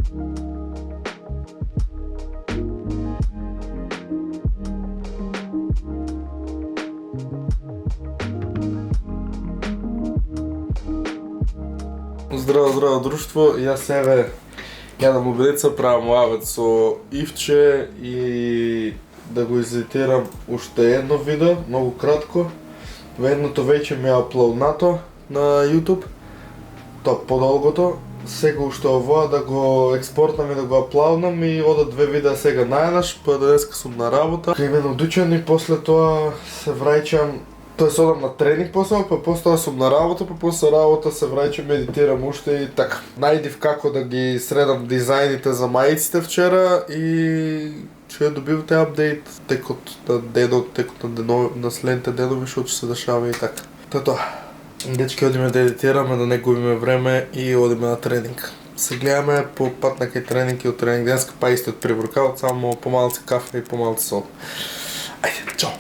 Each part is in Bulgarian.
Zdravo, zdravo društvo, ja sebe јадам лубеница, правам лавец со ивче и да го изедитирам уште едно видео, многу кратко. Едното веќе ми е аплауднато на YouTube, тоа подолгото. Сега уште овоа да го експортнам и да го аплауднам и одат две видеа сега наеднаш, па денеска сум на работа. Кај мен одучен и после тоа се враќам. Тоа се одам на тренинг посебно, па после тоа сум на работа, па после работа се враќам, медитирам уште и така. Најдив како да ги средам дизајните за маиците вчера и ќе добивате апдейт текот на денот, текот на следните денови што ќе се дешава и така. Тоа. Дечки, одиме да едитираме, да не губиме време и одиме на тренинг. Се гледаме по пат на кај тренинг и од тренинг денеска, па исти од pre-workout, само помалци кафе и помалци сол. Ајде, чао!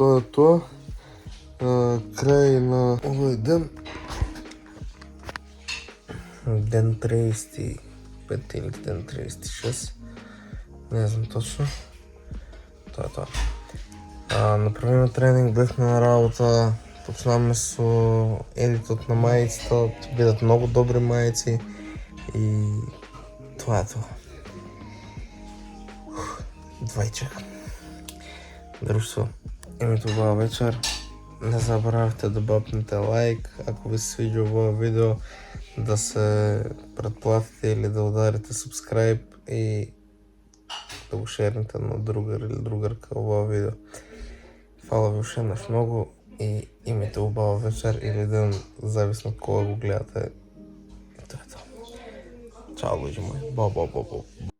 тоа е тоа. Крај на овој ден. Ден 35 или ден 36. Не знам точно. Тоа е тоа. Направиме тренинг, бевме на работа, почнаме со едитот на мајицата, ќе бидат многу добри мајици и тоа е тоа. Двајчек. Друштво, Имайте хубава вечер. Не забравяйте да бапнете лайк, ако ви се свиди това видео, да се предплатите или да ударите subscribe и да го шернете на другар или другарка това видео. Хвала ви още еднъж много и имайте хубава вечер или ден, зависно от кога го гледате. Ето. Чао, лъжи мои. Ба.